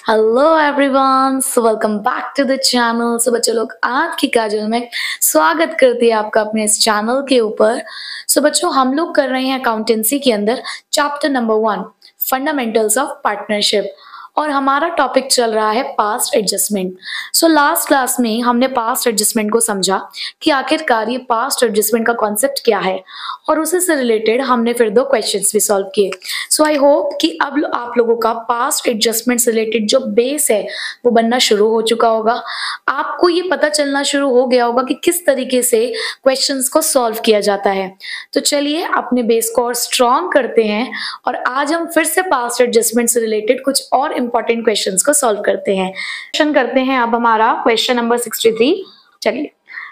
Hello everyone, so welcome back to the channel. So बच्चों लोग, आज की काजल में स्वागत करती है आपका अपने इस चैनल के ऊपर। सो बच्चों, हम लोग कर रहे हैं अकाउंटेंसी के अंदर chapter number 1 fundamentals of partnership और हमारा टॉपिक चल रहा है past adjustment. So last class में हमने पास्ट एडजस्टमेंट को समझा कि आखिरकार ये पास्ट एडजस्टमेंट का कॉन्सेप्ट क्या है और उसी से रिलेटेड हमने फिर 2 क्वेश्चंस भी सॉल्व किए। सो आई होप कि अब आप लोगों का पास्ट एडजस्टमेंट से रिलेटेड जो बेस है वो बनना शुरू हो चुका होगा। आपको ये पता चलना शुरू हो गया होगा कि किस तरीके से क्वेश्चंस को सॉल्व किया जाता है। तो चलिए अपने बेस को और स्ट्रॉन्ग करते हैं और आज हम फिर से पास्ट एडजस्टमेंट से रिलेटेड कुछ और इंपॉर्टेंट क्वेश्चंस को सॉल्व करते हैं। क्वेश्चन करते हैं अब हमारा क्वेश्चन नंबर 63। चलिए,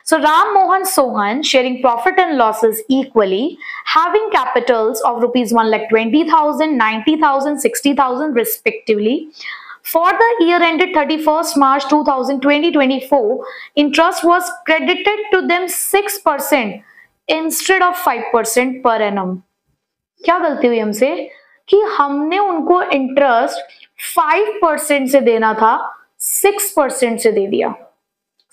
so Ram Mohan Sohan sharing profit and losses equally, having capitals of rupees 1,20,000, 90,000, 60,000 respectively. For the year ended 31st March 2024, interest was credited to them 6% instead of 5% per annum. क्या गलती हुई हमसे कि हमने उनको interest 5% से देना था, 6% से दे दिया।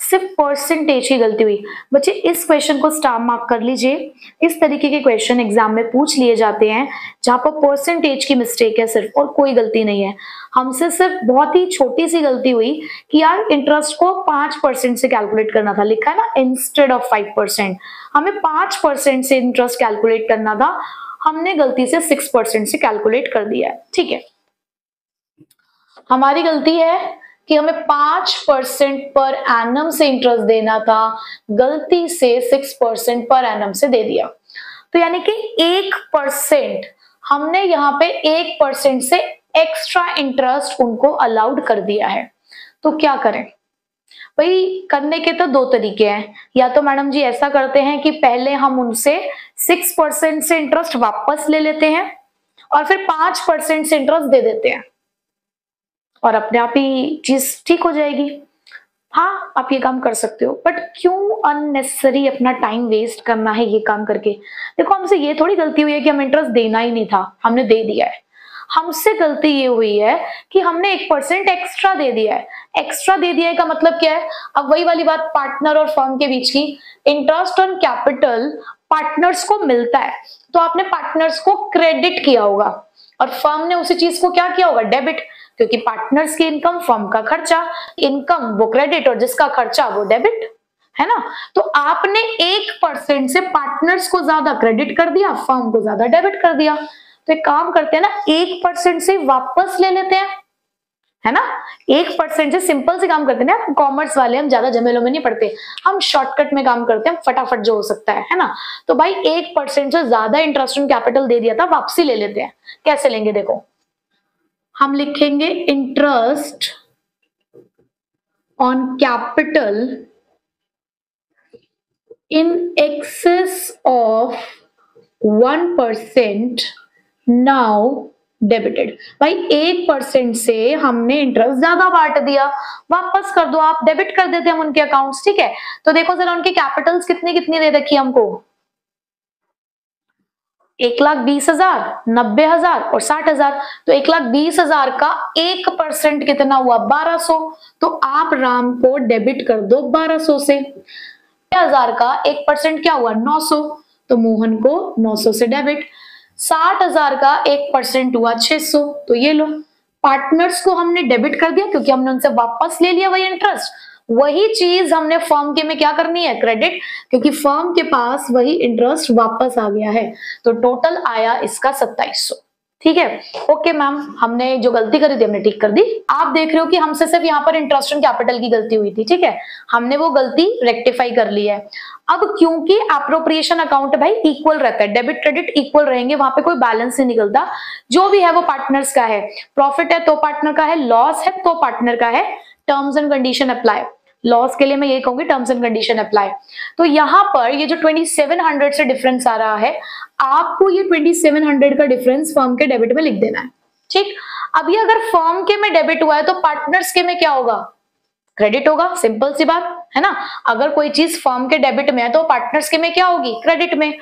सिर्फ परसेंटेज की गलती हुई। बच्चे इस क्वेश्चन को स्टार मार्क कर लीजिए। इस तरीके के क्वेश्चन एग्जाम में पूछ लिए जाते हैं जहां पर परसेंटेज की मिस्टेक है सिर्फ और कोई गलती नहीं है। हमसे सिर्फ बहुत ही छोटी सी गलती हुई कि यार इंटरेस्ट को 5% से कैलकुलेट करना था, लिखा है ना इंस्टेड ऑफ 5%। हमें 5% से इंटरेस्ट कैलकुलेट करना था, हमने गलती से 6% से कैलकुलेट कर दिया है। ठीक है, हमारी गलती है कि हमें 5% पर एनम से इंटरेस्ट देना था, गलती से 6% पर एनम से दे दिया। तो यानी कि 1% हमने यहाँ पे 1% से एक्स्ट्रा इंटरेस्ट उनको अलाउड कर दिया है। तो क्या करें भाई? करने के तो 2 तरीके हैं। या तो मैडम जी ऐसा करते हैं कि पहले हम उनसे 6% से इंटरेस्ट वापस ले लेते हैं और फिर 5% से इंटरेस्ट दे देते हैं और अपने आप ही चीज ठीक हो जाएगी। हाँ, आप ये काम कर सकते हो, बट क्यों अननेसेसरी अपना टाइम वेस्ट करना है ये काम करके? देखो, हमसे ये थोड़ी गलती हुई है कि हम इंटरेस्ट देना ही नहीं था, हमने दे दिया है। हमसे गलती ये हुई है कि हमने 1% एक्स्ट्रा दे दिया है। एक्स्ट्रा दे दिया है का मतलब क्या है? अब वही वाली बात पार्टनर और फर्म के बीच की, इंटरेस्ट ऑन कैपिटल पार्टनर्स को मिलता है तो आपने पार्टनर्स को क्रेडिट किया होगा और फर्म ने उसी चीज को क्या किया होगा? डेबिट, क्योंकि पार्टनर्स की इनकम फर्म का खर्चा, इनकम वो क्रेडिट और जिसका खर्चा वो डेबिट है ना। तो आपने 1% से पार्टनर्स को ज्यादा क्रेडिट कर दिया, फर्म को ज्यादा डेबिट कर दिया। तो एक काम करते हैं ना, 1% से वापस ले लेते हैं, है ना। 1% से सिंपल से काम करते हैं ना। कॉमर्स वाले हम ज्यादा झमेलों में नहीं पड़ते, हम शॉर्टकट में काम करते हैं, फटाफट जो हो सकता है ना। तो भाई 1% से ज्यादा इंटरेस्ट ऑन कैपिटल दे दिया था, वापसी ले लेते हैं। कैसे लेंगे? देखो, हम लिखेंगे interest on capital in excess of 1% now debited. भाई 1% से हमने इंटरेस्ट ज्यादा बांट दिया, वापस कर दो आप, डेबिट कर देते हैं हम उनके अकाउंट्स। ठीक है, तो देखो जरा उनके कैपिटल्स कितनी कितनी दे रखी हमको, 1,20,000, 90,000 और 60,000। तो 1,20,000 का 1% कितना हुआ? 1,200। तो आप राम को डेबिट कर दो 1,200 से। 10,000 का 1% क्या हुआ? 900। तो मोहन को 900 से डेबिट। 60,000 का 1% हुआ 600। तो ये लो, पार्टनर्स को हमने डेबिट कर दिया क्योंकि हमने उनसे वापस ले लिया वही इंटरेस्ट। वही चीज हमने फर्म के में क्या करनी है? क्रेडिट, क्योंकि फर्म के पास वही इंटरेस्ट वापस आ गया है। तो टोटल आया इसका 2700। ठीक है, ओके मैम, हमने जो गलती करी थी हमने ठीक कर दी। आप देख रहे हो कि हमसे सिर्फ यहाँ पर इंटरेस्ट ऑन कैपिटल की गलती हुई थी। ठीक है, हमने वो गलती रेक्टिफाई कर ली है। अब क्योंकि एप्रोप्रिएशन अकाउंट भाई इक्वल रहता है, डेबिट क्रेडिट इक्वल रहेंगे, वहां पे कोई बैलेंस नहीं निकलता। जो भी है वो पार्टनर्स का है। प्रॉफिट है तो पार्टनर का है, लॉस है तो पार्टनर का है। Terms and condition apply. Loss के लिए मैं ये कहूंगी टर्म्स एंड कंडीशन अप्लाई। तो यहाँ पर ये जो 2700 से डिफरेंस आ रहा है, आपको ये 2700 का डिफरेंस फर्म के डेबिट में लिख देना है। ठीक, अभी अगर फर्म के में डेबिट हुआ है तो पार्टनर्स के में क्या होगा? क्रेडिट होगा। सिंपल सी बात है ना। अगर कोई चीज फर्म के डेबिट में है तो पार्टनर्स के में क्या होगी? क्रेडिट में।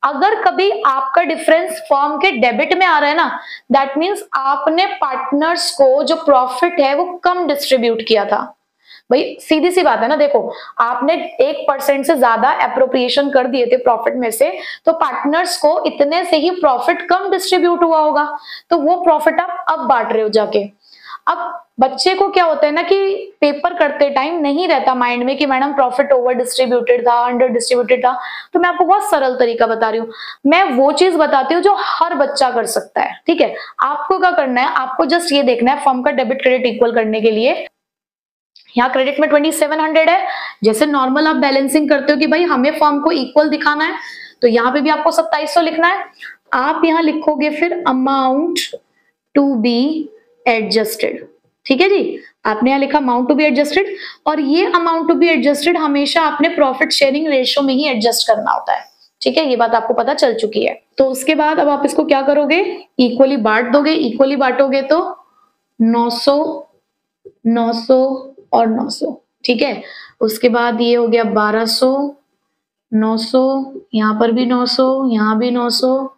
अगर कभी आपका डिफरेंस फर्म के डेबिट में आ रहा है ना, दैट मीन्स आपने पार्टनर्स को जो प्रॉफिट है वो कम डिस्ट्रीब्यूट किया था। भाई सीधी सी बात है ना, देखो आपने 1% से ज्यादा अप्रोप्रिएशन कर दिए थे प्रॉफिट में से, तो पार्टनर्स को इतने से ही प्रॉफिट कम डिस्ट्रीब्यूट हुआ होगा, तो वो प्रॉफिट आप अब बांट रहे हो जाके। अब बच्चे को क्या होता है ना कि पेपर करते टाइम नहीं रहता माइंड में कि मैडम प्रॉफिट ओवर डिस्ट्रीब्यूटेड था, अंडर डिस्ट्रीब्यूटेड था। तो मैं आपको बहुत सरल तरीका बता रही हूँ, मैं वो चीज बताती हूँ जो हर बच्चा कर सकता है। ठीक है, आपको क्या करना है, आपको जस्ट ये देखना है फर्म का डेबिट क्रेडिट इक्वल करने के लिए, यहाँ क्रेडिट में 2700 है, जैसे नॉर्मल आप बैलेंसिंग करते हो कि भाई हमें फर्म को इक्वल दिखाना है, तो यहाँ पे भी आपको 2700 लिखना है। आप यहाँ लिखोगे फिर अमाउंट टू बी एडजस्टेड। ठीक है जी, आपने यहाँ लिखा अमाउंट टू बी एडजस्टेड, और ये अमाउंट टू बी एडजस्टेड हमेशा आपने प्रॉफिट शेयरिंग रेशियो में ही एडजस्ट करना होता है। ठीक है, ये बात आपको पता चल चुकी है। तो उसके बाद अब आप इसको क्या करोगे, इक्वली बांट दोगे। इक्वली बांटोगे तो 900 900 और 900। ठीक है, उसके बाद ये हो गया 1200 900, यहाँ पर भी 900, यहाँ भी 900,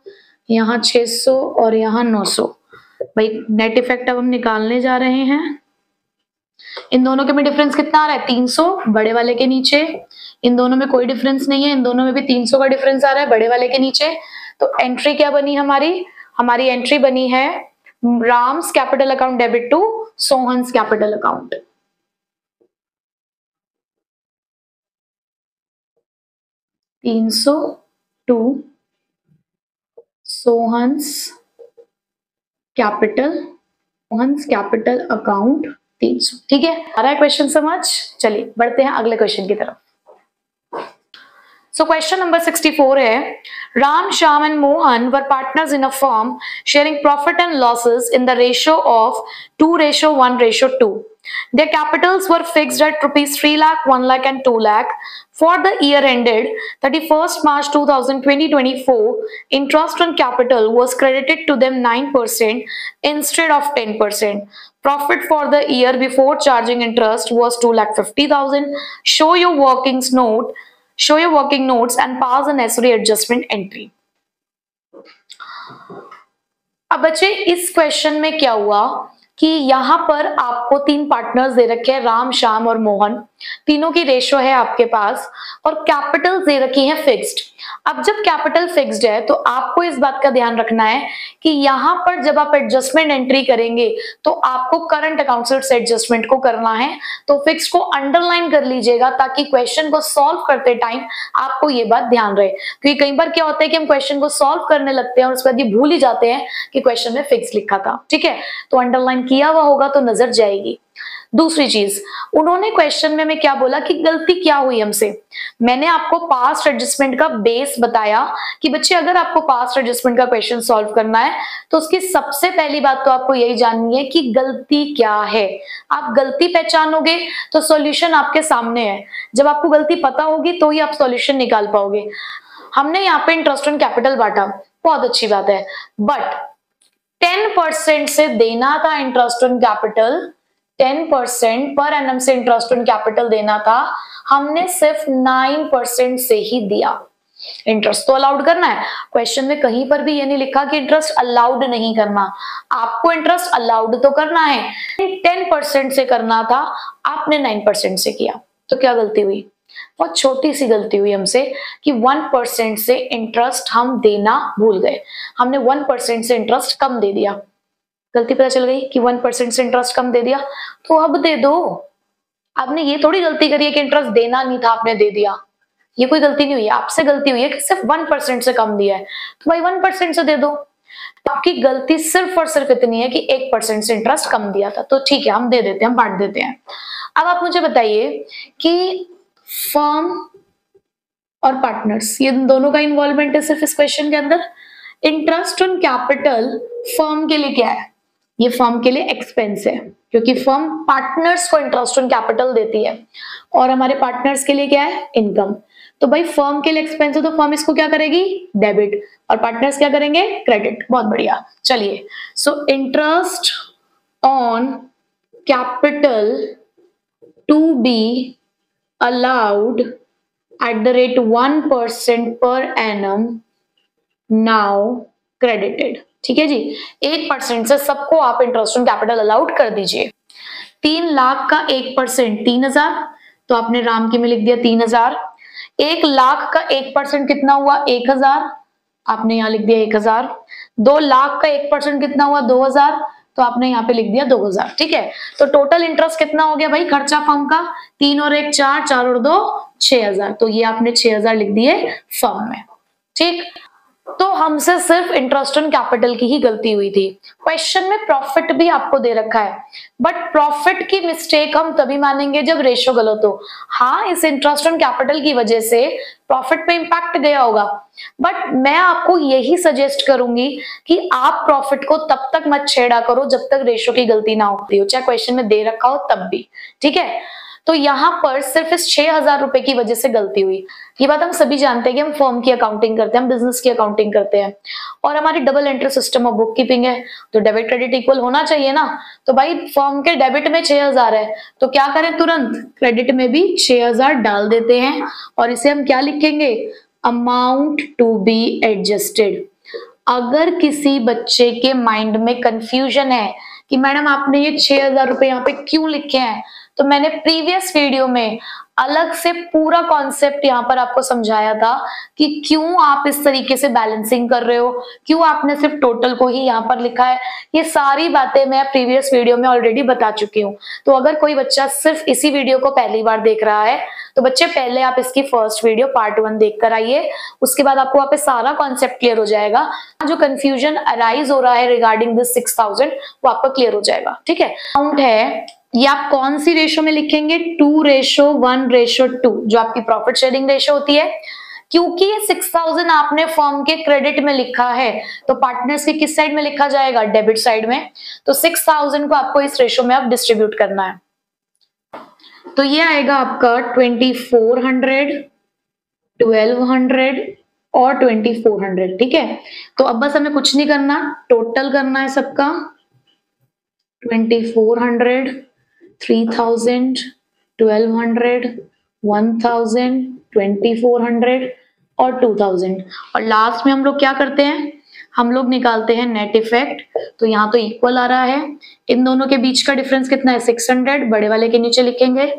यहाँ 600 और यहाँ 900। भाई नेट इफेक्ट अब हम निकालने जा रहे हैं। इन दोनों के में डिफरेंस कितना आ रहा है, 300 बड़े वाले के नीचे। इन दोनों में कोई डिफरेंस नहीं है, इन दोनों में भी 300 का डिफरेंस आ रहा है बड़े वाले के नीचे। तो एंट्री क्या बनी हमारी, हमारी एंट्री बनी है Ram's capital account debit to Sohan's capital account. To Sohan's capital account 300। ठीक है, आ रहा है क्वेश्चन समझ। चलिए बढ़ते हैं अगले क्वेश्चन की तरफ। So question number 64 है, Ram, Shyam and Mohan were partners in a firm sharing profit and losses in the ratio of 2:1:2. Their capitals were fixed at rupees 3 lakh, 1 lakh and 2 lakh. For the year ended 31st March 2024, interest on capital was credited to them 9% instead of 10%. Profit for the year before charging interest was 2,50,000. Show your working notes and pass the necessary adjustment entry. अब बच्चे इस question में क्या हुआ कि यहाँ पर आपको 3 पार्टनर्स दे रखे हैं, राम, श्याम और मोहन। तीनों की रेशो है आपके पास और कैपिटल दे रखी है फिक्स्ड। अब जब कैपिटल फिक्स्ड है तो आपको इस बात का ध्यान रखना है कि यहाँ पर जब आप एडजस्टमेंट एंट्री करेंगे तो आपको करंट अकाउंट से एडजस्टमेंट को करना है। तो फिक्स्ड को अंडरलाइन कर लीजिएगा ताकि क्वेश्चन को सॉल्व करते टाइम आपको ये बात ध्यान रहे, क्योंकि कई बार क्या होता है कि हम क्वेश्चन को सॉल्व करने लगते हैं और उसके बाद ये भूल ही जाते हैं कि क्वेश्चन में फिक्स लिखा था। ठीक है, तो अंडरलाइन किया हुआ होगा तो नजर जाएगी। दूसरी चीज, उन्होंने क्वेश्चन में मैं क्या बोला कि गलती क्या हुई हमसे, मैंने आपको पास्ट एडजस्टमेंट का बेस बताया कि बच्चे अगर आपको पास्ट एडजस्टमेंट का क्वेश्चन सॉल्व करना है तो उसकी सबसे पहली बात तो आपको यही जाननी है कि गलती क्या है। आप गलती पहचानोगे तो सॉल्यूशन आपके सामने है, जब आपको गलती पता होगी तो ही आप सॉल्यूशन निकाल पाओगे। हमने यहाँ पे इंटरेस्ट ऑन कैपिटल बांटा, बहुत अच्छी बात है, बट 10% से देना था interest on capital, 10% per annum से इंटरेस्ट ऑन कैपिटल देना था, हमने सिर्फ 9% से ही दिया। इंटरेस्ट तो अलाउड करना है, क्वेश्चन में कहीं पर भी ये नहीं लिखा कि इंटरेस्ट अलाउड नहीं करना, आपको इंटरेस्ट अलाउड तो करना है। 10% से करना था, आपने 9% से किया, तो क्या गलती हुई, बहुत छोटी सी गलती हुई हमसे कि 1% से इंटरेस्ट हम देना भूल गए, हमने 1% से इंटरेस्ट कम दे दिया। गलती पता चल गई कि 1% से इंटरेस्ट कम दे दिया, तो अब दे दो। आपने ये थोड़ी गलती करी है कि इंटरेस्ट देना नहीं था आपने दे दिया, ये कोई गलती नहीं हुई है, आपसे गलती हुई है कि सिर्फ 1% से कम दिया है, तो भाई 1% से दे दो। आपकी गलती सिर्फ और सिर्फ इतनी है कि 1% से इंटरेस्ट कम दिया था, तो ठीक है हम दे देते हैं, हम बांट देते हैं। अब आप मुझे बताइए कि फर्म और पार्टनर्स, ये दोनों का इन्वॉल्वमेंट है सिर्फ इस क्वेश्चन के अंदर। इंटरेस्ट ऑन कैपिटल फर्म के लिए क्या है, ये फर्म के लिए एक्सपेंस है, क्योंकि फर्म पार्टनर्स को इंटरेस्ट ऑन कैपिटल देती है और हमारे पार्टनर्स के लिए क्या है, इनकम। तो भाई फर्म के लिए एक्सपेंस है तो फर्म इसको क्या करेगी, डेबिट, और पार्टनर्स क्या करेंगे, क्रेडिट। बहुत बढ़िया, चलिए so interest on capital to be allowed at the rate 1% per annum now credited. ठीक है जी, 1% से सबको आप इंटरेस्ट ऑन कैपिटल अलाउड कर दीजिए। 3 लाख का 1% 3000, तो आपने राम की में लिख दिया 3000। 1 लाख का 1% कितना हुआ 1000, आपने यहाँ लिख दिया 1000। 2 लाख का 1% कितना हुआ 2000, तो आपने यहाँ पे लिख दिया 2000। ठीक है, तो टोटल इंटरेस्ट कितना हो गया भाई खर्चा फर्म का, 3 और 1 4, 4 और 2 6000, तो ये आपने 6000 लिख दिए फर्म में। ठीक, तो हमसे सिर्फ इंटरेस्ट ऑन कैपिटल की ही गलती हुई थी। क्वेश्चन में प्रॉफिट भी आपको दे रखा है, बट प्रॉफिट की मिस्टेक हम तभी मानेंगे जब रेशो गलत हो। हाँ, इस इंटरेस्ट ऑन कैपिटल की वजह से प्रॉफिट पे इंपैक्ट गया होगा, बट मैं आपको यही सजेस्ट करूंगी कि आप प्रॉफिट को तब तक मत छेड़ा करो जब तक रेशो की गलती ना होती हो, चाहे क्वेश्चन में दे रखा हो तब भी। ठीक है, तो यहाँ पर सिर्फ इस 6000 रुपए की वजह से गलती हुई। ये बात हम सभी जानते हैं कि हम फर्म की अकाउंटिंग करते हैं, हम बिजनेस की अकाउंटिंग करते हैं, और हमारी double entry system of book keeping है, तो डेबिट क्रेडिट इक्वल होना चाहिए ना। तो भाई फर्म के डेबिट में 6000 है, तो क्या करें, तुरंत क्रेडिट में भी 6000 डाल देते हैं, और इसे हम क्या लिखेंगे, अमाउंट टू बी एडजस्टेड। अगर किसी बच्चे के माइंड में कंफ्यूजन है कि मैडम आपने ये 6000 रुपए यहाँ पे क्यों लिखे हैं, तो मैंने प्रीवियस वीडियो में अलग से पूरा कॉन्सेप्ट यहाँ पर आपको समझाया था कि क्यों आप इस तरीके से बैलेंसिंग कर रहे हो, क्यों आपने सिर्फ टोटल को ही यहाँ पर लिखा है। ये सारी बातें मैं प्रीवियस वीडियो में ऑलरेडी बता चुकी हूँ। तो अगर कोई बच्चा सिर्फ इसी वीडियो को पहली बार देख रहा है, तो बच्चे पहले आप इसकी फर्स्ट वीडियो पार्ट 1 देख कर आइए, उसके बाद आपको वहां पे सारा कॉन्सेप्ट क्लियर हो जाएगा। जो कंफ्यूजन अराइज हो रहा है रिगार्डिंग दिस 6000 वो आपका क्लियर हो जाएगा। ठीक है, अमाउंट है ये आप कौन सी रेशो में लिखेंगे, 2:1:2, जो आपकी प्रॉफिट शेयरिंग रेशो होती है। क्योंकि ये 6000 आपने फर्म के क्रेडिट में लिखा है, तो पार्टनर्स के किस साइड में लिखा जाएगा, डेबिट साइड में। तो 6000 को आपको इस रेशो में आप डिस्ट्रीब्यूट करना है, तो ये आएगा आपका 2400, 1200 और 2400। ठीक है, तो अब बस हमें कुछ नहीं करना, टोटल करना है सबका, 2400, 3000, 1200, 1000, 2400 और 2000, और लास्ट में हम लोग क्या करते हैं, हम लोग निकालते हैं नेट इफेक्ट। तो यहाँ तो इक्वल आ रहा है, इन दोनों के बीच का डिफरेंस कितना है 600, बड़े वाले के नीचे लिखेंगे।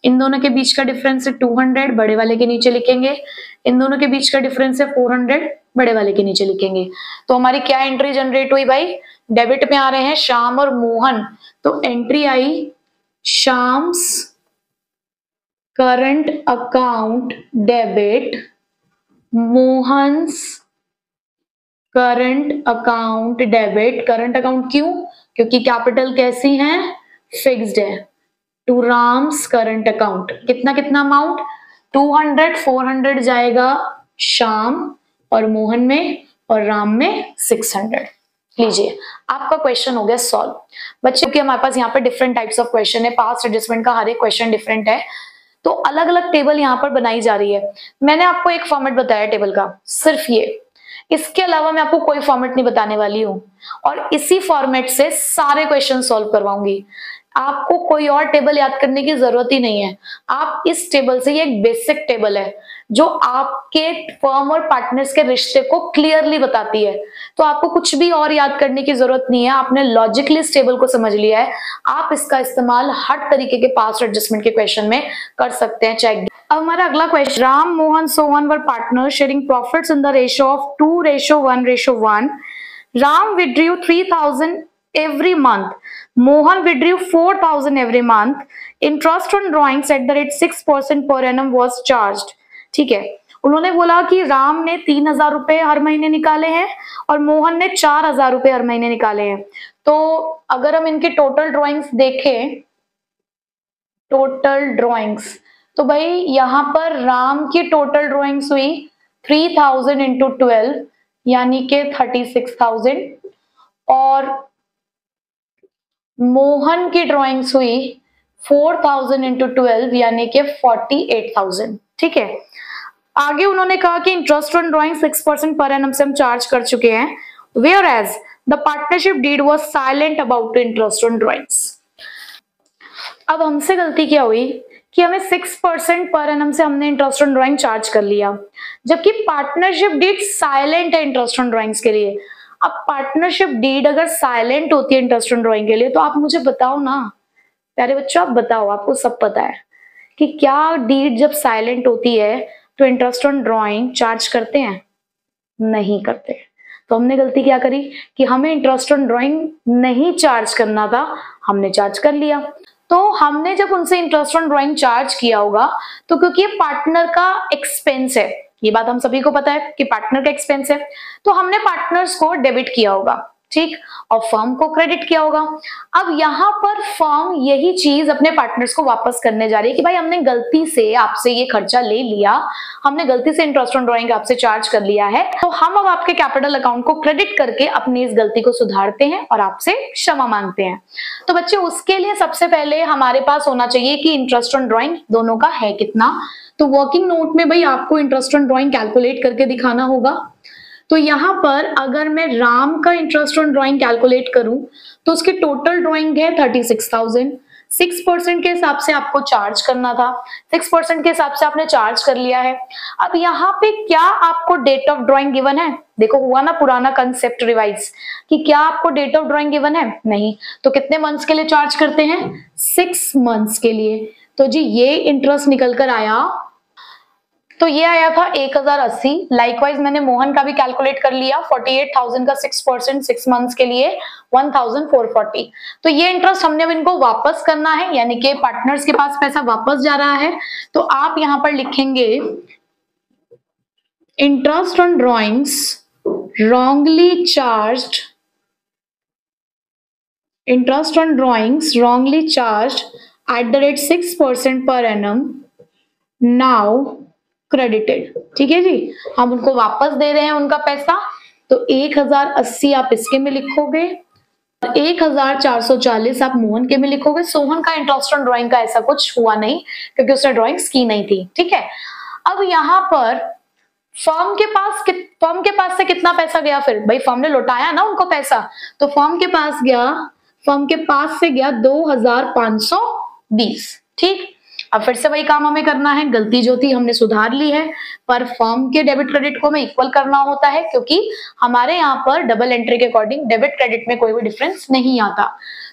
इन दोनों के बीच का डिफरेंस है 200, बड़े वाले के नीचे लिखेंगे। इन दोनों के बीच का डिफरेंस है 400, बड़े वाले के नीचे लिखेंगे। तो हमारी क्या एंट्री जनरेट हुई भाई, डेबिट में आ रहे हैं श्याम और मोहन, तो एंट्री आई Shyam's current account debit, Mohan's current account debit. Current account क्यों, क्योंकि कैपिटल कैसी है, फिक्स्ड है। टू राम्स करंट अकाउंट, कितना कितना अमाउंट, 200, 400 जाएगा श्याम और मोहन में, और राम में 600। लीजिए आपका क्वेश्चन हो गया सॉल्व। बच्चों कि हमारे पास यहाँ पे डिफरेंट टाइप्स ऑफ क्वेश्चन है, पास्ट एडजस्टमेंट का हर एक क्वेश्चन डिफरेंट है, तो अलग अलग टेबल यहाँ पर बनाई जा रही है। मैंने आपको एक फॉर्मेट बताया टेबल का, सिर्फ ये, इसके अलावा मैं आपको कोई फॉर्मेट नहीं बताने वाली हूँ, और इसी फॉर्मेट से सारे क्वेश्चन सॉल्व करवाऊंगी। आपको कोई और टेबल याद करने की जरूरत ही नहीं है। आप इस टेबल से, ये एक बेसिक टेबल है जो आपके फर्म और पार्टनर्स के रिश्ते को क्लियरली बताती है, तो आपको कुछ भी और याद करने की जरूरत नहीं है। आपने लॉजिकली इस टेबल को समझ लिया है, आप इसका इस्तेमाल हर तरीके के पास्ट एडजस्टमेंट के क्वेश्चन में कर सकते हैं। चेक। अब हमारा अगला question, Ram Mohan Sohan were partner sharing profits in the ratio of 2:1:1। Ram withdrew 3000 every month. Mohan withdrew 4000 every month. Interest on drawings at the rate 6% per annum was charged. ठीक है, उन्होंने बोला कि राम ने 3000 रुपए हर महीने निकाले हैं और मोहन ने 4000 रुपए हर महीने निकाले हैं। तो अगर हम इनके टोटल ड्रॉइंग्स देखें, टोटल ड्रॉइंग्स, तो भाई यहाँ पर राम की टोटल ड्रॉइंग्स हुई 3000 इंटू 12 यानी के 36,000, और मोहन की ड्रॉइंग्स हुई 4000 इंटू 12 यानी के 48,000। ठीक है, आगे उन्होंने कहा कि interest on drawing 6% per annum से हम चार्ज कर चुके हैं, whereas the partnership deed was silent about interest on drawings. अब हमसे गलती क्या हुई कि हमें 6% पर एनम से हमने इंटरेस्ट ऑन ड्रॉइंग चार्ज कर लिया, जबकि पार्टनरशिप डीड साइलेंट है इंटरेस्ट ऑन ड्राइंग्स के लिए। अब पार्टनरशिप डीड अगर साइलेंट होती है इंटरेस्ट ऑन ड्राइंग के लिए तो आप मुझे बताओ ना प्यारे बच्चों, आप बताओ, आपको सब पता है कि क्या डीड जब साइलेंट होती है तो इंटरेस्ट ऑन ड्राइंग चार्ज करते हैं? नहीं करते। तो हमने गलती क्या करी कि हमें इंटरेस्ट ऑन ड्राइंग नहीं चार्ज करना था, हमने चार्ज कर लिया। तो हमने जब उनसे इंटरेस्ट ऑन ड्राइंग चार्ज किया होगा तो क्योंकि ये पार्टनर का एक्सपेंस है, ये बात हम सभी को पता है कि पार्टनर का एक्सपेंस है, तो हमने पार्टनर्स को डेबिट किया होगा, ठीक, और फर्म को क्रेडिट किया होगा। अब यहाँ पर फर्म यही चीज अपने पार्टनर्स को वापस करने जा रही है कि भाई हमने गलती से आपसे ये खर्चा ले लिया, हमने गलती से इंटरेस्ट ऑन ड्राइंग आपसे चार्ज कर लिया है, तो हम अब आपके कैपिटल अकाउंट को क्रेडिट करके अपनी इस गलती को सुधारते हैं और आपसे क्षमा मांगते हैं। तो बच्चे उसके लिए सबसे पहले हमारे पास होना चाहिए कि इंटरेस्ट ऑन ड्राइंग दोनों का है कितना। तो वर्किंग नोट में भाई आपको इंटरेस्ट ऑन ड्राइंग कैलकुलेट करके दिखाना होगा। तो यहाँ पर अगर मैं राम का इंटरेस्ट ऑन ड्राइंग कैलकुलेट करूं तो उसकी टोटल ड्राइंग है 36,000। 6% के हिसाब से आपको चार्ज करना था, 6% के हिसाब से आपने चार्ज कर लिया है। अब यहाँ पे क्या आपको डेट ऑफ ड्राइंग गिवन है? देखो हुआ ना पुराना कंसेप्ट रिवाइज कि क्या आपको डेट ऑफ ड्राइंग गिवन है? नहीं। तो कितने मंथ्स के लिए चार्ज करते हैं? 6 मंथ्स के लिए। तो जी ये इंटरेस्ट निकल कर आया, तो ये आया था 1080। लाइकवाइज मैंने मोहन का भी कैलकुलेट कर लिया, 48,000 का 6% 6 मंथ्स के लिए 1,440। तो ये इंटरेस्ट हमने अब इनको वापस करना है, यानी कि पार्टनर्स के पास पैसा वापस जा रहा है। तो आप यहां पर लिखेंगे interest on drawings wrongly charged, interest on drawings wrongly charged at the rate 6% per annum now credited। ठीक है जी, हम उनको वापस दे रहे हैं उनका पैसा। तो 1080 आप इसके में लिखोगे, 1440 आप मोहन के में लिखोगे। सोहन का इंटरेस्ट ऑन ड्राइंग का ऐसा कुछ हुआ नहीं क्योंकि उसने ड्राइंग्स की नहीं थी, ठीक है। अब यहाँ पर फर्म के पास से कितना पैसा गया? फिर भाई फर्म ने लौटाया ना उनको पैसा, तो फर्म के पास से गया 2,520। ठीक, अब फिर से वही काम हमें करना है, गलती जो थी हमने सुधार ली है, पर फर्म के डेबिट क्रेडिट को हमें इक्वल करना होता है क्योंकि हमारे यहाँ पर डबल एंट्री के अकॉर्डिंग डेबिट क्रेडिट में कोई भी डिफरेंस नहीं आता।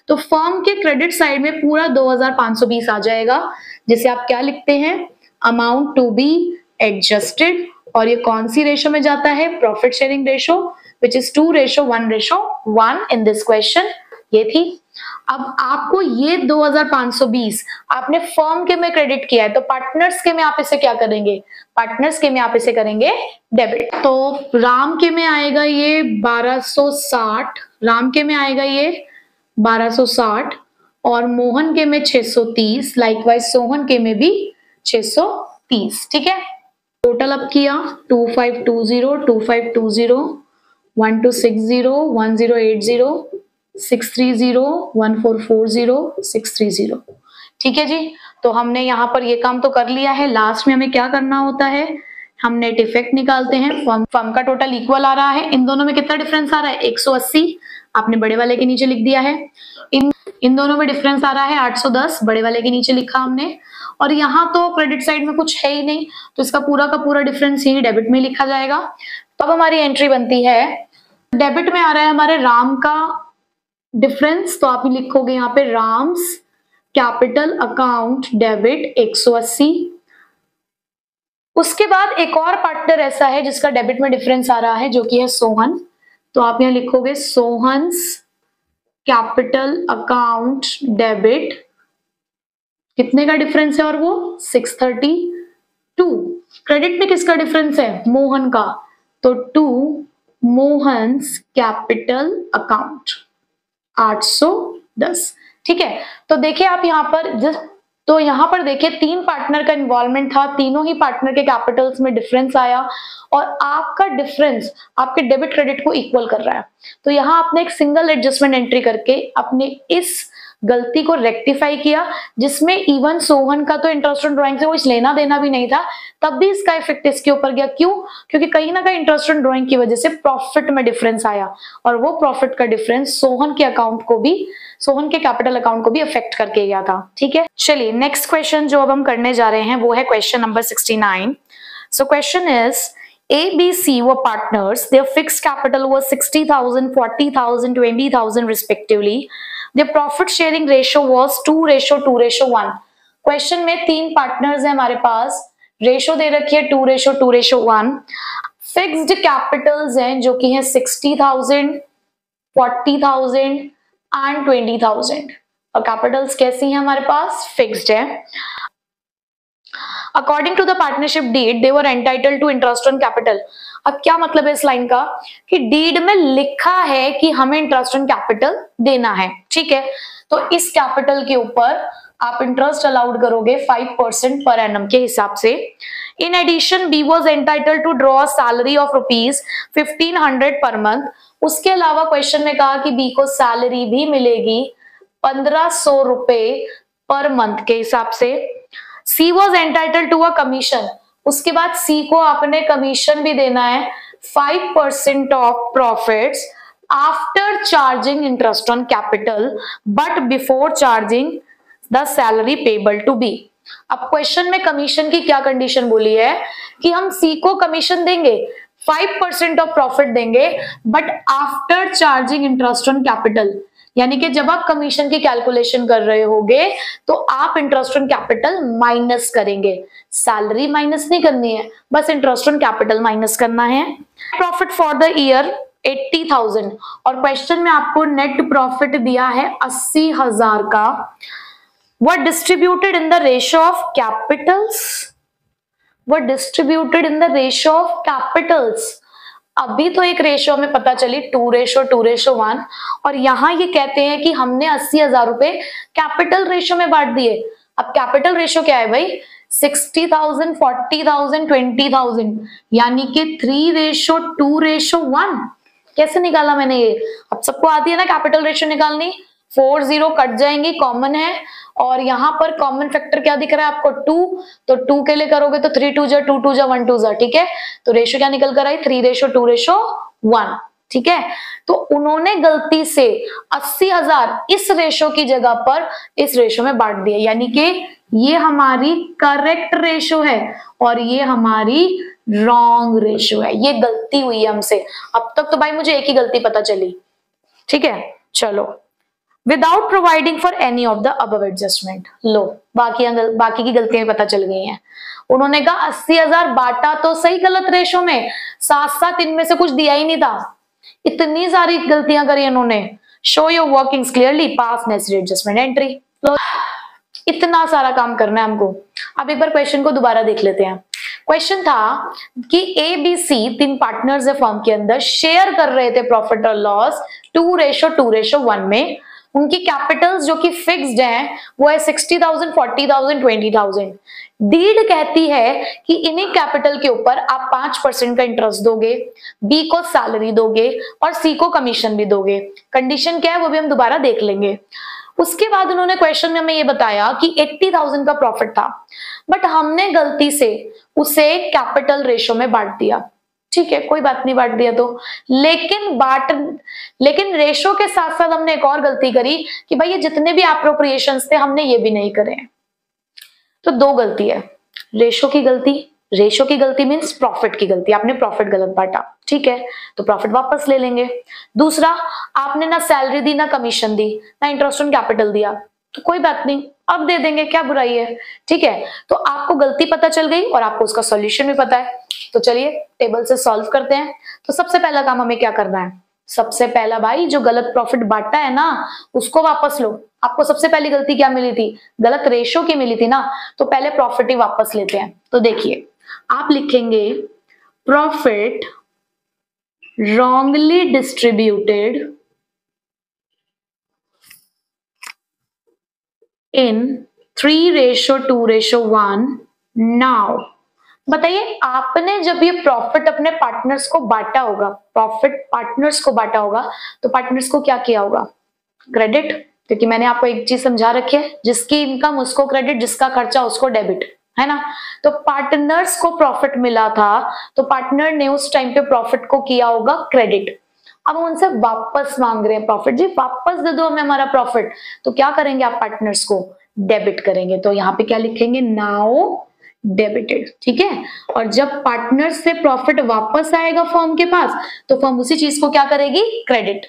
तो फर्म के क्रेडिट साइड में पूरा 2,520 आ जाएगा, जिसे आप क्या लिखते हैं? Amount to be adjusted. और ये कौन सी रेशो में जाता है? Profit sharing ratio, which is 2:1:1 in this question. ये थी। अब आपको ये 2,520 आपने फर्म के में क्रेडिट किया है, तो पार्टनर्स के में आप इसे क्या करेंगे? पार्टनर्स के में आप इसे करेंगे डेबिट। तो राम के में आएगा ये 1260, राम के में आएगा ये 1260 और मोहन के में 630, लाइकवाइज सोहन के में भी 630। ठीक है, टोटल अब किया 2520, 2520, 1260, 1080, 630, 1440, 630। ठीक है जी, तो हमने यहाँ पर ये काम तो कर लिया है। लास्ट में हमें क्या करना होता है? हम नेट इफेक्ट निकालते हैं। फर्म का टोटल इक्वल आ रहा है, इन दोनों में कितना डिफरेंस आ रहा है? 180, आपने बड़े वाले के नीचे लिख दिया है। इन दोनों में डिफरेंस आ रहा है 810, बड़े वाले के नीचे लिखा हमने। और यहाँ तो क्रेडिट साइड में कुछ है ही नहीं, तो इसका पूरा का पूरा डिफरेंस ही डेबिट में लिखा जाएगा। तो अब हमारी एंट्री बनती है, डेबिट में आ रहा है हमारे राम का डिफरेंस, तो आप लिखोगे यहाँ पे राम्स कैपिटल अकाउंट डेबिट 180। उसके बाद एक और पार्टनर ऐसा है जिसका डेबिट में डिफरेंस आ रहा है, जो कि है सोहन, तो आप यहाँ लिखोगे सोहन्स कैपिटल अकाउंट डेबिट, कितने का डिफरेंस है? और वो 632। क्रेडिट में किसका डिफरेंस है? मोहन का, तो 2 मोहन्स कैपिटल अकाउंट 810। ठीक है, तो देखिए आप यहाँ पर देखिए 3 पार्टनर का इन्वॉल्वमेंट था, तीनों ही पार्टनर के कैपिटल्स में डिफरेंस आया और आपका डिफरेंस आपके डेबिट क्रेडिट को इक्वल कर रहा है। तो यहाँ आपने एक सिंगल एडजस्टमेंट एंट्री करके अपने इस गलती को रेक्टिफाई किया, जिसमें इवन सोहन का तो इंटरेस्ट ऑन ड्राइंग से कुछ लेना देना भी नहीं था, तब भी इसका इफेक्ट इसके ऊपर गया। क्यों? क्योंकि कहीं ना कहीं इंटरेस्ट ऑन ड्राइंग की वजह से प्रॉफिट में डिफरेंस आया और वो प्रॉफिट का डिफरेंस सोहन के कैपिटल अकाउंट को भी अफेक्ट करके गया था। ठीक है, चलिए नेक्स्ट क्वेश्चन जो अब हम करने जा रहे हैं वो है question number 69। So question is, ABC were partners. Their fixed capital was 60,000, 40,000, 20,000 respectively. Their profit sharing ratio was 2:1. Question में 3 पार्टनर्स हैं हमारे पास, रेशो दे रखी है 2:1. फिक्स्ड कैपिटल्स हैं जो कि है 60,000, 40,000 एंड 20,000 और कैपिटल्स कैसी हैं हमारे पास, फिक्स्ड है. According to the partnership deed they were entitled to interest on capital. अब क्या मतलब है इस लाइन का कि डीड में लिखा है कि हमें इंटरेस्ट ऑन कैपिटल देना है, ठीक है. तो इस कैपिटल के ऊपर आप इंटरेस्ट अलाउड करोगे 5% पर एनम के हिसाब से. In addition B was entitled to draw salary of ₹1500 per month. उसके अलावा क्वेश्चन में कहा कि बी को सैलरी भी मिलेगी 1500 रुपए पर मंथ के हिसाब से. She was entitled to a commission. उसके बाद सी को आपने कमीशन भी देना है 5% of profits after charging interest on capital but before charging the salary payable to be. अब क्वेश्चन में कमीशन की क्या कंडीशन बोली है कि हम सी को कमीशन देंगे, 5% ऑफ प्रॉफिट देंगे but after charging interest on capital. यानी कि जब आप कमीशन की कैलकुलेशन कर रहे होगे तो आप इंटरेस्ट ऑन कैपिटल माइनस करेंगे, सैलरी माइनस नहीं करनी है, बस इंटरेस्ट ऑन कैपिटल माइनस करना है. प्रॉफिट फॉर द ईयर 80,000 और क्वेश्चन में आपको नेट प्रॉफिट दिया है 80,000 का. Were distributed in the ratio of capitals. Were distributed in the ratio of capitals. अभी तो एक रेशियो में पता चली 2:1 और यहां ये कहते हैं कि हमने 80,000 रुपए कैपिटल रेशियो में बांट दिए. अब कैपिटल रेशियो क्या है भाई, 60,000, 40,000, 20,000 यानी कि 3:2:1. कैसे निकाला मैंने ये, अब सबको आती है ना कैपिटल रेशियो निकालनी. 4 0 कट जाएंगी, कॉमन है और यहां पर कॉमन फैक्टर क्या दिख रहा है आपको 2, तो 2 के लिए करोगे तो 3 2 जा 2 2 जा 1 2 जा, ठीक है. तो रेशियो क्या निकल कर आई 3:2:1, ठीक है. तो उन्होंने गलती से 80,000 इस रेशियो की जगह पर इस रेशियो में बांट दिया, यानी कि ये हमारी करेक्ट रेशियो है और ये हमारी रॉन्ग रेशियो है. ये गलती हुई है हमसे. अब तक तो भाई मुझे एक ही गलती पता चली, ठीक है. चलो, without providing for any of the above adjustment. लो बाकी की गलतियां पता चल गई हैं. उन्होंने कहा 80,000 बांटा तो सही गलत रेशो में, साथ साथ इनमें से कुछ दिया ही नहीं था. इतनी सारी गलतियां करी इन्होंने. Show your workings clearly, pass necessary adjustment entry. इतना सारा काम करना है हमको. अब एक बार क्वेश्चन को दोबारा देख लेते हैं. क्वेश्चन था कि ए बी सी 3 पार्टनर्स है फर्म के अंदर, शेयर कर रहे थे प्रॉफिट और लॉस 2:1 में. उनकी कैपिटल्स जो कि फिक्स्ड हैं वो है 60,000, 40,000, 20,000. डीड कहती है कि इन्हीं कैपिटल के ऊपर आप 5% का इंटरेस्ट दोगे, बी को सैलरी दोगे और सी को कमीशन भी दोगे. कंडीशन क्या है वो भी हम दोबारा देख लेंगे. उसके बाद उन्होंने क्वेश्चन में हमें ये बताया कि 80,000 का प्रॉफिट था बट हमने गलती से उसे कैपिटल रेशो में बांट दिया. ठीक है, कोई बात नहीं, बांट दिया तो, लेकिन रेशो के साथ साथ हमने एक और गलती करी कि भाई ये जितने भी एप्रोप्रिएशंस थे हमने ये भी नहीं करे. तो 2 गलती है. रेशो की गलती मींस प्रॉफिट की गलती, आपने प्रॉफिट गलत बांटा, ठीक है, तो प्रॉफिट वापस ले लेंगे. दूसरा, आपने ना सैलरी दी, ना कमीशन दी, ना इंटरेस्ट ऑन कैपिटल दिया, तो कोई बात नहीं, अब दे देंगे, क्या बुराई है, ठीक है. तो आपको गलती पता चल गई और आपको उसका सॉल्यूशन भी पता है. तो चलिए टेबल से सॉल्व करते हैं. तो सबसे पहला काम हमें क्या करना है, सबसे पहला भाई जो गलत प्रॉफिट बांटा है ना उसको वापस लो. आपको सबसे पहली गलती क्या मिली थी, गलत रेशो की मिली थी ना, तो पहले प्रॉफिट ही वापस लेते हैं. तो देखिए आप लिखेंगे profit wrongly distributed in 3:2:1. Now बताइए, आपने जब ये प्रॉफिट अपने पार्टनर्स को बांटा होगा, तो पार्टनर्स को क्या किया होगा, क्रेडिट. क्योंकि मैंने आपको एक चीज समझा रखी है, जिसकी इनकम उसको क्रेडिट, जिसका खर्चा उसको डेबिट, है ना. तो पार्टनर्स को प्रॉफिट मिला था तो पार्टनर ने उस टाइम पे प्रॉफिट को किया होगा क्रेडिट. अब उनसे वापस मांग रहे हैं प्रॉफिट, जी वापस दे दो हमें हमारा प्रॉफिट. तो क्या करेंगे आप पार्टनर्स को डेबिट करेंगे. तो यहाँ पे क्या लिखेंगे, नाउ डेबिटेड, ठीक है। और जब पार्टनर से प्रॉफिट वापस आएगा फर्म के पास तो फर्म उसी चीज को क्या करेगी, क्रेडिट।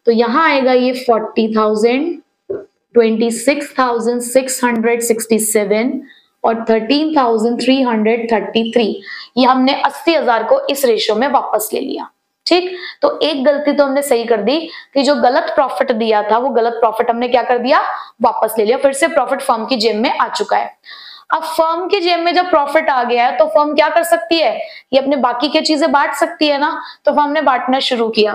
तो यहां आएगा ये 40,000, 26,667 और 13,333। ये हमने 80,000 को इस रेशियो में वापस ले लिया, ठीक। तो एक गलती तो हमने सही कर दी कि जो गलत प्रॉफिट दिया था वो गलत प्रॉफिट हमने क्या कर दिया, वापस ले लिया। फिर से प्रॉफिट फर्म की जेब में आ चुका है। अब फर्म की जेब में जब प्रॉफिट आ गया है तो फर्म क्या कर सकती है, ये अपने बाकी की चीजें बांट सकती है ना। तो फर्म ने बांटना शुरू किया।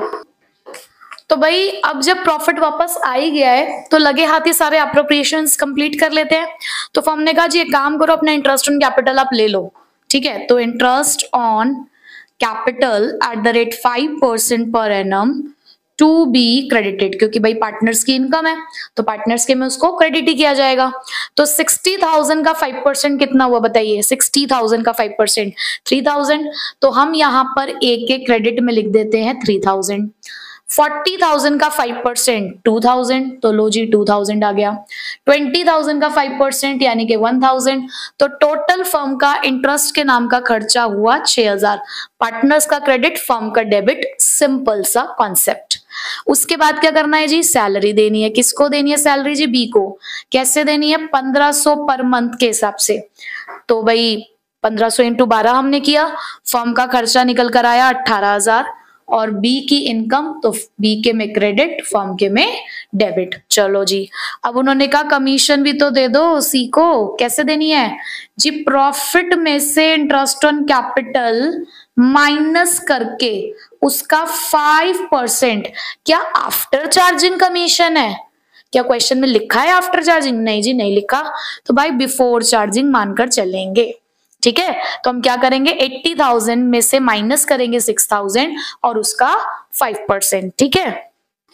तो भाई अब जब प्रॉफिट वापस आ ही गया है तो लगे हाथ ही सारे अप्रोप्रिएशंस कंप्लीट कर लेते हैं। तो फर्म ने कहा जी एक काम करो, अपना इंटरेस्ट ऑन कैपिटल आप ले लो, ठीक है। तो interest on capital at the rate 5% per annum to be credited, क्योंकि भाई पार्टनर्स की इनकम है तो पार्टनर्स के में उसको क्रेडिट ही किया जाएगा। तो 60,000 का 5% कितना हुआ बताइए, 60,000 का 5% 3,000। तो हम यहाँ पर एक के क्रेडिट में लिख देते हैं 3,000। 40,000 का 5% 2,000, तो लो जी 2,000 आ गया। 20,000 का 5% यानी कि 1,000। तो टोटल फर्म का इंटरेस्ट के नाम का खर्चा हुआ 6,000। पार्टनर्स का क्रेडिट, फर्म का डेबिट, सिंपल सा कॉन्सेप्ट। उसके बाद क्या करना है जी, सैलरी देनी है। किसको देनी है सैलरी जी, बी को। कैसे देनी है, 1500 पर मंथ के हिसाब से। तो भाई 1500 इंटू 12 हमने किया, फर्म का खर्चा निकल कर आया 18,000 और बी की इनकम, तो बी के में क्रेडिट, फर्म के में डेबिट। चलो जी, अब उन्होंने कहा कमीशन भी तो दे दो सी को। कैसे देनी है जी, प्रॉफिट में से इंटरेस्ट ऑन कैपिटल माइनस करके उसका 5%। क्या आफ्टर चार्जिंग कमीशन है? क्या क्वेश्चन में लिखा है आफ्टर चार्जिंग? नहीं जी नहीं लिखा। तो भाई बिफोर चार्जिंग मानकर चलेंगे, ठीक है। तो हम क्या करेंगे, 80,000 में से माइनस करेंगे 6,000 और उसका 5%, ठीक है।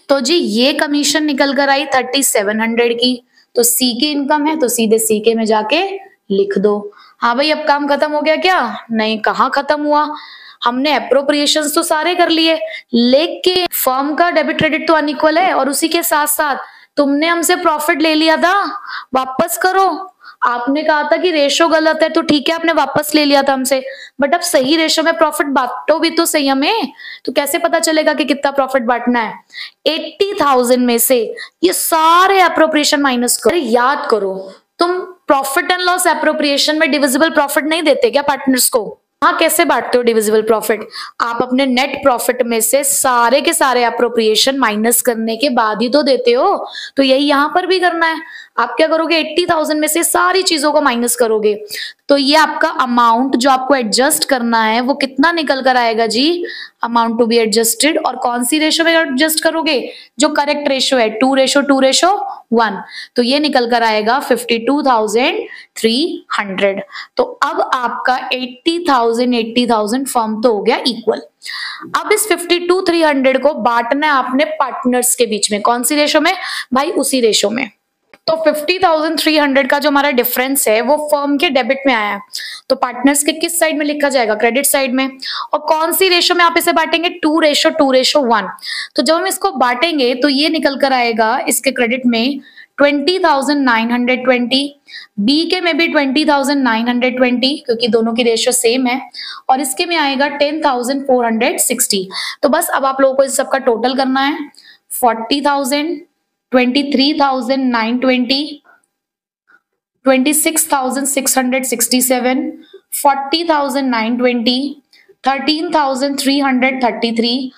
तो जी ये कमीशन निकल कर आई 3,700 की। तो सी की इनकम है तो सीधे सी के में जाके लिख दो। हाँ भाई अब काम खत्म हो गया क्या? नहीं, कहाँ खत्म हुआ। हमने अप्रोप्रिएशंस तो सारे कर लिए, लेकिन फर्म का डेबिट क्रेडिट तो अनइक्वल है और उसी के साथ साथ तुमने हमसे प्रॉफिट ले लिया था, वापस करो। आपने कहा था कि रेशो गलत है, तो ठीक है आपने वापस ले लिया था हमसे, बट अब सही रेशो में प्रॉफिट बांटो भी तो सही हमें। तो कैसे पता चलेगा कि कितना प्रॉफिट बांटना है? 80,000 में से ये सारे अप्रोप्रिएशन माइनस करो। याद करो, तुम प्रॉफिट एंड लॉस अप्रोप्रिएशन में डिविजिबल प्रॉफिट नहीं देते क्या पार्टनर्स को? हाँ, कैसे बांटते हो डिविजिबल प्रॉफिट? आप अपने नेट प्रॉफिट में से सारे के सारे अप्रोप्रिएशन माइनस करने के बाद ही तो देते हो। तो यही यहां पर भी करना है। आप क्या करोगे, 80,000 में से सारी चीजों को माइनस करोगे तो ये आपका अमाउंट जो आपको एडजस्ट करना है वो कितना निकल कर आएगा जी, अमाउंट टू बी एडजस्टेड। और कौन सी रेशो में एडजस्ट करोगे? जो करेक्ट रेशो है 2:2:1। तो ये निकल कर आएगा 52,300। तो अब आपका 80,000 फर्म तो हो गया इक्वल। अब इस 52,300 को बांटना है आपने पार्टनर्स के बीच में। कौन सी रेशो में भाई? उसी रेशो में। तो 50,300 का जो हमारा डिफरेंस है वो फर्म के डेबिट में आया है, तो पार्टनर्स के किस साइड में लिखा जाएगा? क्रेडिट साइड में। और कौन सी रेशो में आप इसे बांटेंगे? 2:2:1। तो जब हम इसको बांटेंगे तो ये निकल कर आएगा इसके क्रेडिट में 20,920, बी के में भी 20,920 क्योंकि दोनों की रेशियो सेम है, और इसके में आएगा 10,460। तो बस अब आप लोगों को इस सबका टोटल करना है। 40,000, 23,920, 26,667, 40,920, 13,333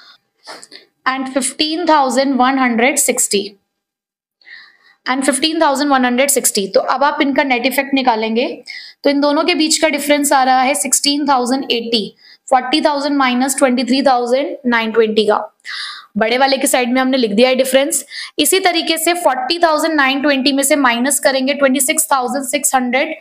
and 15,160 एंड 15,160। तो अब आप इनका नेट इफेक्ट निकालेंगे तो इन दोनों के बीच का डिफरेंस आ रहा है 16,080। 40,000 माइनस 23,920 का बड़े वाले के साइड में हमने लिख दिया है डिफरेंस। इसी तरीके से 40,920 में से माइनस करेंगे 26,600,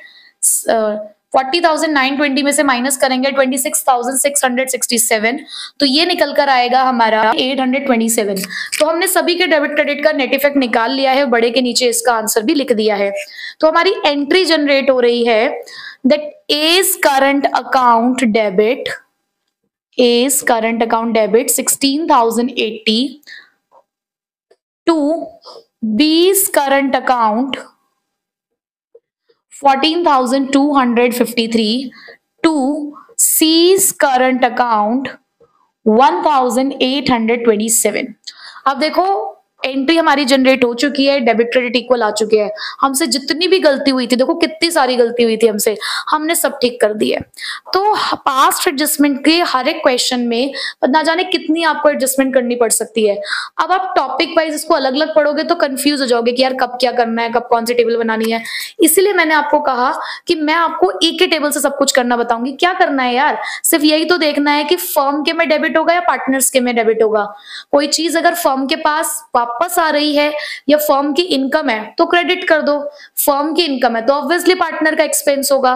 40,920 में से माइनस करेंगे 26,667, तो ये निकल कर आएगा हमारा 827। तो हमने सभी के डेबिट क्रेडिट का नेट इफेक्ट निकाल लिया है, बड़े के नीचे इसका आंसर भी लिख दिया है। तो हमारी एंट्री जनरेट हो रही है that A's current account debit, A's current account debit 16,080 to B's current account 14,253 to C's current account 1827। अब देखो एंट्री हमारी जनरेट हो चुकी है, डेबिट क्रेडिट इक्वल आ चुके हैं। हमसे जितनी भी गलती हुई थी, देखो कितनी सारी गलती हुई थी हमसे, हमने सब ठीक कर दी है। तो पास्ट एडजस्टमेंट के हर एक क्वेश्चन में ना जाने कितनी आपको एडजस्टमेंट करनी पड़ सकती है। अब आप टॉपिक वाइज इसको अलग अलग पढ़ोगे तो कंफ्यूज हो जाओगे कि यार कब क्या करना है, कब कौन सी टेबल बनानी है। इसीलिए मैंने आपको कहा कि मैं आपको एक ही टेबल से सब कुछ करना बताऊंगी। क्या करना है यार, सिर्फ यही तो देखना है कि फर्म के में डेबिट होगा या पार्टनर्स के में डेबिट होगा। कोई चीज अगर फर्म के पास वापस आ रही है या फर्म की इनकम है तो क्रेडिट कर दो, फर्म की इनकम है तो ऑब्वियसली पार्टनर का एक्सपेंस होगा।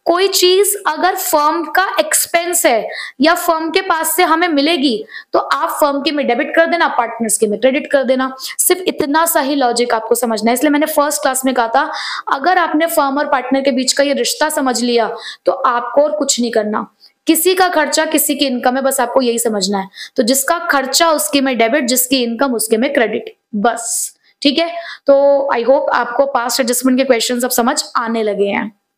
कोई चीज अगर फर्म का एक्सपेंस है या फर्म के पास से हमें मिलेगी तो आप फर्म के में डेबिट कर देना, पार्टनर्स के में क्रेडिट कर देना। सिर्फ इतना सा ही लॉजिक आपको समझना है। इसलिए मैंने फर्स्ट क्लास में कहा था अगर आपने फर्म और पार्टनर के बीच का ये रिश्ता समझ लिया तो आपको और कुछ नहीं करना। किसी का खर्चा किसी की इनकम है, बस आपको यही समझना है। तो जिसका खर्चा उसके में डेबिट, जिसकी इनकम उसके में क्रेडिट, बस। ठीक है, तो आई होप आपको पास्ट एडजस्टमेंट के क्वेश्चंस अब समझ आने लगे हैं।